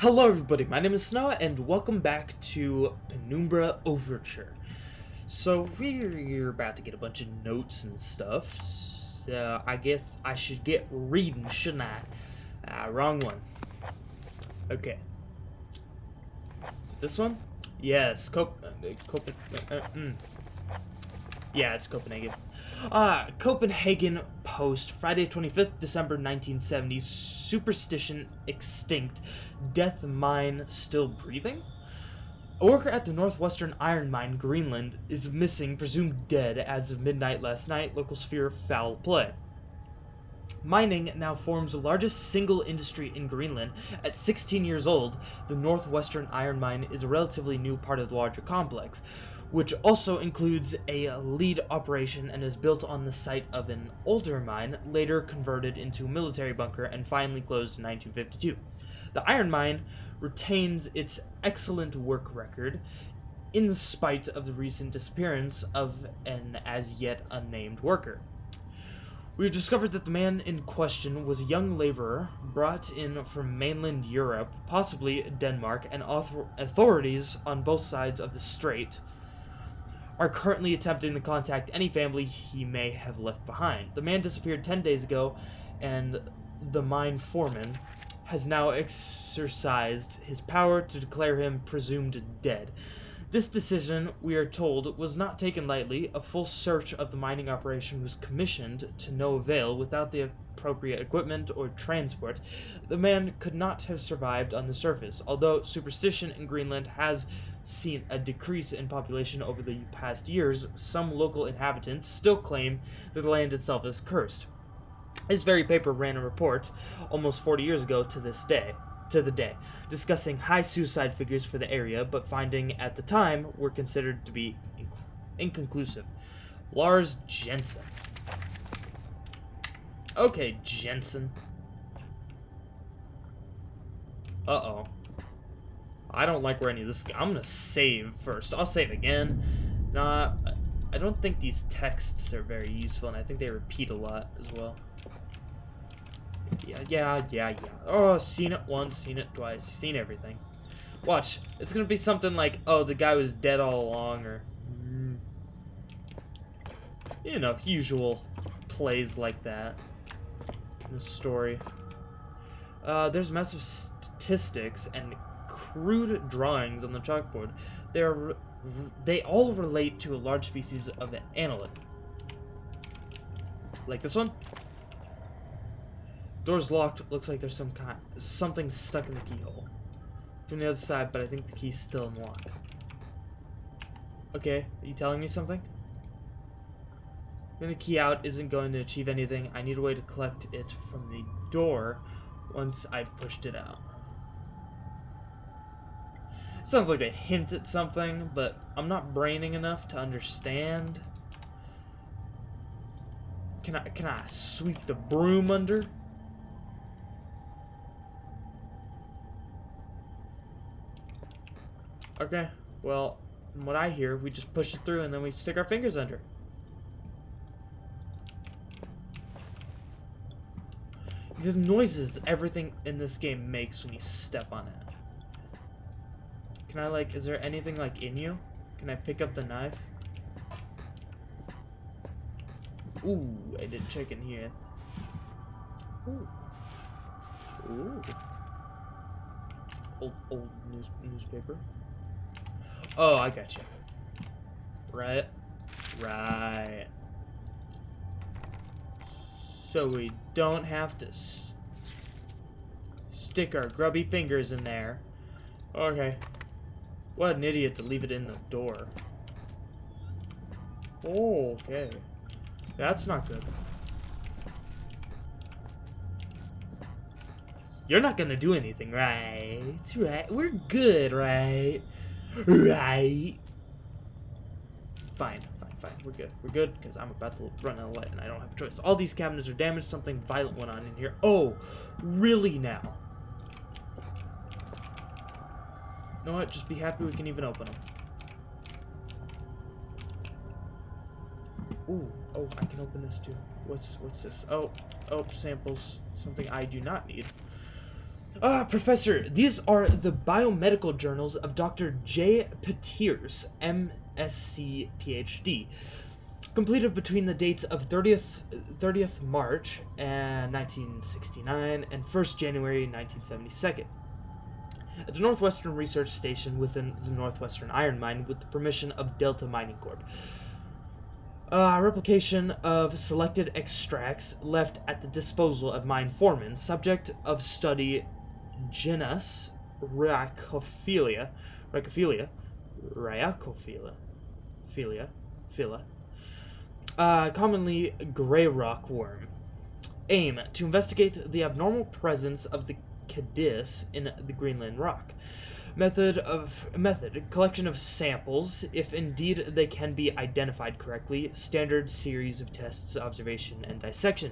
Hello everybody, my name is Snow, and welcome back to Penumbra Overture. So we're about to get a bunch of notes and stuff, so I guess I should get reading, shouldn't I? Wrong one. Okay. Is it this one? Yes, Yeah, it's Copenhagen. Copenhagen Post, Friday 25th December 1970, superstition extinct, death mine still breathing? A worker at the northwestern iron mine, Greenland, is missing, presumed dead as of midnight last night. Locals fear foul play. Mining now forms the largest single industry in Greenland. At 16 years old, the northwestern iron mine is a relatively new part of the larger complex, which also includes a lead operation and is built on the site of an older mine, later converted into a military bunker and finally closed in 1952. The iron mine retains its excellent work record, in spite of the recent disappearance of an as yet unnamed worker. We have discovered that the man in question was a young laborer brought in from mainland Europe, possibly Denmark, and authorities on both sides of the strait are currently attempting to contact any family he may have left behind. The man disappeared 10 days ago, and the mine foreman has now exercised his power to declare him presumed dead. This decision, we are told, was not taken lightly. A full search of the mining operation was commissioned to no avail. Without the appropriate equipment or transport, the man could not have survived on the surface. Although superstition in Greenland has seen a decrease in population over the past years, some local inhabitants still claim that the land itself is cursed. This very paper ran a report almost 40 years ago to the day, discussing high suicide figures for the area, but finding at the time were considered to be inconclusive. Lars Jensen. Okay, Jensen. Uh-oh. I don't like where any of this... I'm gonna save first. I'll save again. Nah, I don't think these texts are very useful, and I think they repeat a lot as well. Yeah. Oh, seen it once, seen it twice, seen everything. Watch. It's gonna be something like, oh, the guy was dead all along, or... you know, usual plays like that in a story. There's massive statistics and crude drawings on the chalkboard. They all relate to a large species of annelid. Like this one? Door's locked. Looks like there's something stuck in the keyhole. From the other side, but I think the key's still in lock. Okay, are you telling me something? Getting the key out isn't going to achieve anything. I need a way to collect it from the door once I've pushed it out. Sounds like a hint at something, but I'm not braining enough to understand. Can I sweep the broom under? Okay, well, from what I hear, we just push it through and then we stick our fingers under. The noises everything in this game makes when you step on it. Can I, like, is there anything, like, in you? Can I pick up the knife? Ooh, I didn't check in here. Ooh. Ooh. Old newspaper. Oh, I got you. Right. So we don't have to stick our grubby fingers in there. Okay. What an idiot to leave it in the door. Oh, okay. That's not good. You're not gonna do anything, right? Right. We're good, right? Right. Fine. We're good, because I'm about to run out of light and I don't have a choice. All these cabinets are damaged. Something violent went on in here. Oh, really now? You know what? Just be happy we can even open them. Ooh. Oh, I can open this too. What's this? Oh, samples. Something I do not need. Professor, these are the biomedical journals of Dr. J. Petiers, MSc, PhD, completed between the dates of 30th March 1969 and 1st January 1972 at the Northwestern Research Station within the Northwestern Iron Mine with the permission of Delta Mining Corp. Replication of selected extracts left at the disposal of mine foremen, subject of study genus Rhacophilia, commonly gray rock worm. Aim: to investigate the abnormal presence of the Cadiz in the Greenland rock. Method: collection of samples, if indeed they can be identified correctly. Standard series of tests, observation, and dissection.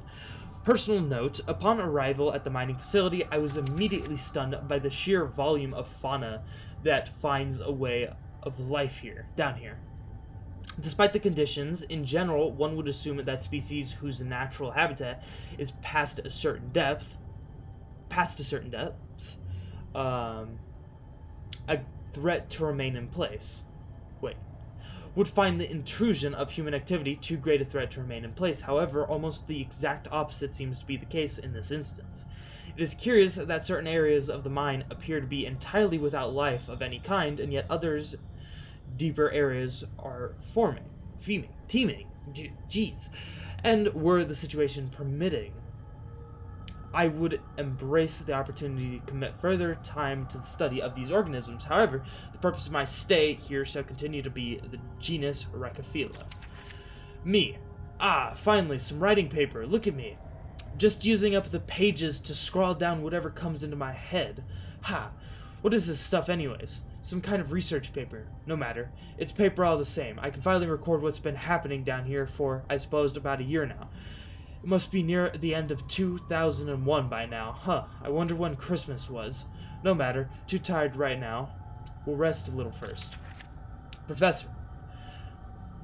Personal note: upon arrival at the mining facility, I was immediately stunned by the sheer volume of fauna that finds a way of life here, down here. Despite the conditions, in general, one would assume that species whose natural habitat is past a certain depth, a threat to remain in place. Would find the intrusion of human activity too great a threat to remain in place. However, almost the exact opposite seems to be the case in this instance. It is curious that certain areas of the mine appear to be entirely without life of any kind, and yet others, deeper areas, are teeming. And were the situation permitting, I would embrace the opportunity to commit further time to the study of these organisms. However, the purpose of my stay here shall continue to be the genus Rhacophilia. Me. Finally, some writing paper. Look at me. Just using up the pages to scrawl down whatever comes into my head. What is this stuff anyways? Some kind of research paper. No matter. It's paper all the same. I can finally record what's been happening down here for, I suppose, about a year now. It must be near the end of 2001 by now. I wonder when Christmas was. No matter. Too tired right now. We'll rest a little first. Professor.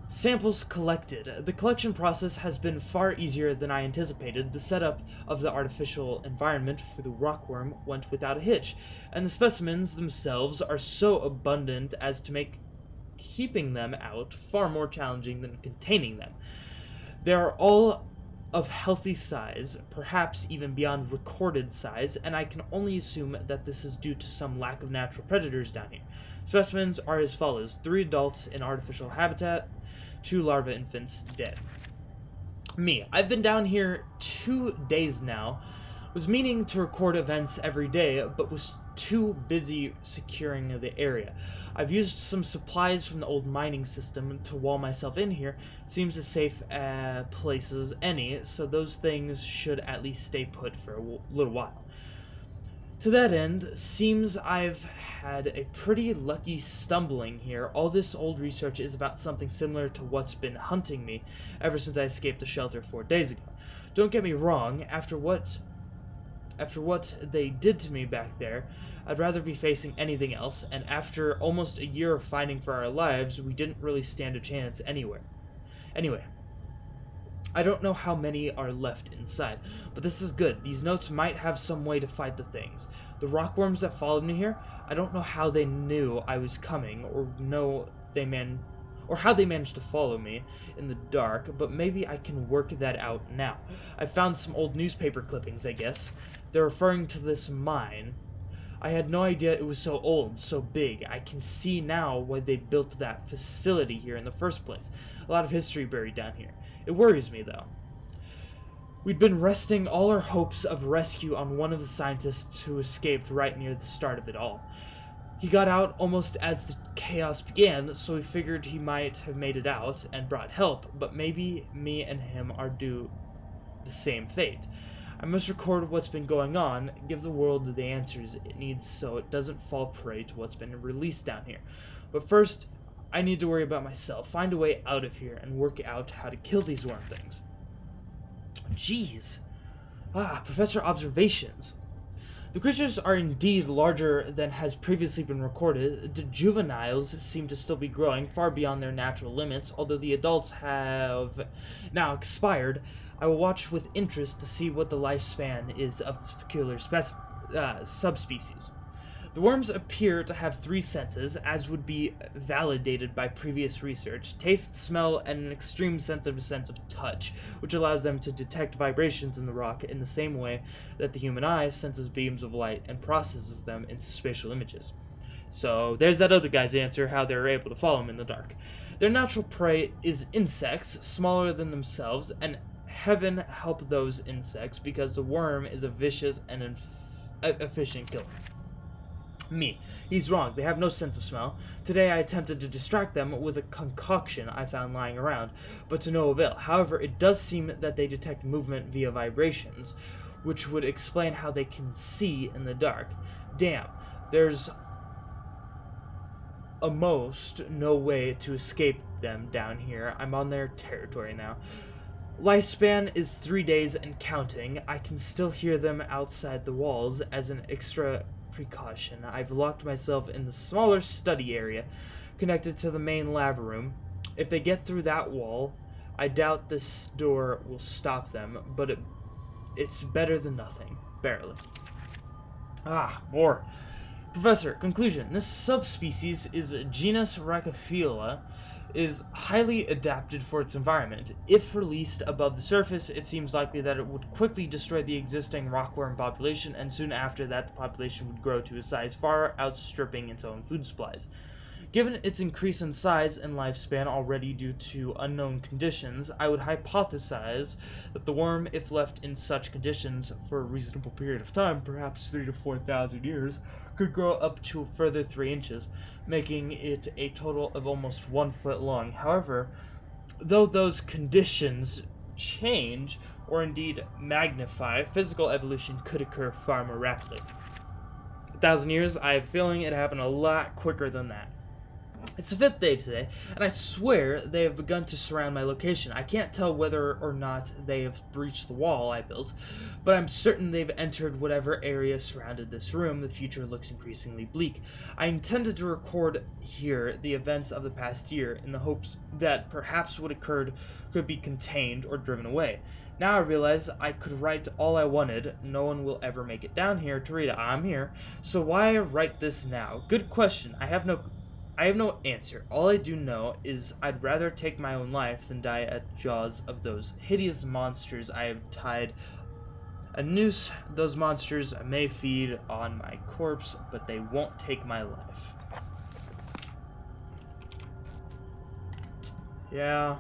Samples collected. The collection process has been far easier than I anticipated. The setup of the artificial environment for the rockworm went without a hitch, and the specimens themselves are so abundant as to make keeping them out far more challenging than containing them. They are all of healthy size, perhaps even beyond recorded size, and I can only assume that this is due to some lack of natural predators down here. Specimens are as follows: 3 adults in artificial habitat, 2 larva infants dead. Me. I've been down here 2 days now. Was meaning to record events every day, but was too busy securing the area. I've used some supplies from the old mining system to wall myself in here. Seems as safe a place as any, so those things should at least stay put for a little while. To that end, seems I've had a pretty lucky stumbling here. All this old research is about something similar to what's been hunting me ever since I escaped the shelter 4 days ago. Don't get me wrong, after what they did to me back there, I'd rather be facing anything else, and after almost a year of fighting for our lives, we didn't really stand a chance anywhere. Anyway, I don't know how many are left inside, but this is good. These notes might have some way to fight the things. The rockworms that followed me here, I don't know how they knew I was coming, or how they managed to follow me in the dark, but maybe I can work that out now. I found some old newspaper clippings, I guess. They're referring to this mine. I had no idea it was so old, so big. I can see now why they built that facility here in the first place. A lot of history buried down here. It worries me, though. We'd been resting all our hopes of rescue on one of the scientists who escaped right near the start of it all. He got out almost as the chaos began, so we figured he might have made it out and brought help, but maybe me and him are due the same fate. I must record what's been going on, give the world the answers it needs so it doesn't fall prey to what's been released down here. But first, I need to worry about myself, find a way out of here, and work out how to kill these worm things. Jeez. Professor Observations. The creatures are indeed larger than has previously been recorded. The juveniles seem to still be growing far beyond their natural limits, although the adults have now expired. I will watch with interest to see what the lifespan is of this peculiar subspecies. The worms appear to have 3 senses, as would be validated by previous research: taste, smell, and an extreme sensitive sense of touch, which allows them to detect vibrations in the rock in the same way that the human eye senses beams of light and processes them into spatial images. So there's that other guy's answer, how they're able to follow him in the dark. Their natural prey is insects, smaller than themselves, and heaven help those insects, because the worm is a vicious and efficient killer. Me. He's wrong. They have no sense of smell. Today I attempted to distract them with a concoction I found lying around, but to no avail. However, it does seem that they detect movement via vibrations, which would explain how they can see in the dark. Damn. There's almost no way to escape them down here. I'm on their territory now. Lifespan is 3 days and counting. I can still hear them outside the walls. As an extra precaution, I've locked myself in the smaller study area connected to the main lab room. If they get through that wall, I doubt this door will stop them, but it's better than nothing. Barely. More. Professor, conclusion. This subspecies is genus Racophylla, is highly adapted for its environment. If released above the surface, it seems likely that it would quickly destroy the existing rockworm population, and soon after that the population would grow to a size far outstripping its own food supplies. Given its increase in size and lifespan already due to unknown conditions, I would hypothesize that the worm, if left in such conditions for a reasonable period of time, perhaps 3,000 to 4,000 years, could grow up to a further 3 inches, making it a total of almost 1 foot long. However, though those conditions change, or indeed magnify, physical evolution could occur far more rapidly. 1,000 years, I have a feeling it happened a lot quicker than that. It's the 5th day today, and I swear they have begun to surround my location. I can't tell whether or not they have breached the wall I built, but I'm certain they've entered whatever area surrounded this room. The future looks increasingly bleak. I intended to record here the events of the past year in the hopes that perhaps what occurred could be contained or driven away. Now I realize I could write all I wanted. No one will ever make it down here to read it. I'm here. So why write this now? Good question. I have no answer. All I do know is I'd rather take my own life than die at jaws of those hideous monsters I have tied a noose. Those monsters may feed on my corpse, but they won't take my life. Yeah.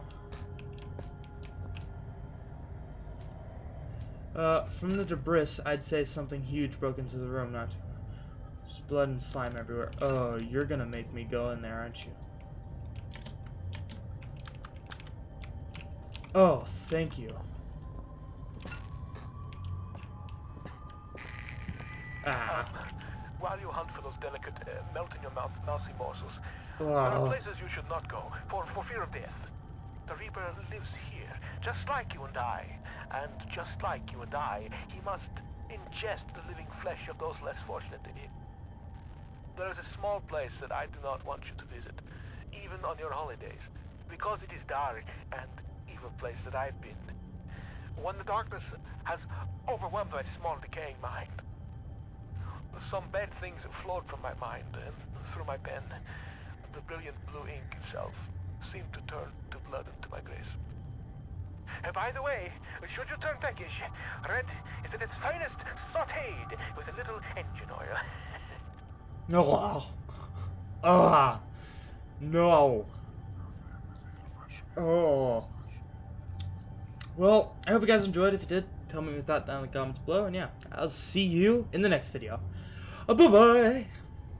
From the debris, I'd say something huge broke into the room, not... There's blood and slime everywhere. Oh, you're gonna make me go in there, aren't you? Oh, thank you. While you hunt for those delicate, melt-in-your-mouth mousy morsels, there are places you should not go, for fear of death. The Reaper lives here, just like you and I. And just like you and I, he must ingest the living flesh of those less fortunate than him. There is a small place that I do not want you to visit, even on your holidays, because it is dark and evil place that I've been. When the darkness has overwhelmed my small decaying mind, some bad things flowed from my mind and through my pen. The brilliant blue ink itself seemed to turn to blood into my grace. And by the way, should you turn peckish, red is at its finest sautéed with a little engine oil. No. No. Oh. Well, I hope you guys enjoyed. If you did, tell me what you thought down in the comments below. And yeah, I'll see you in the next video. Bye-bye.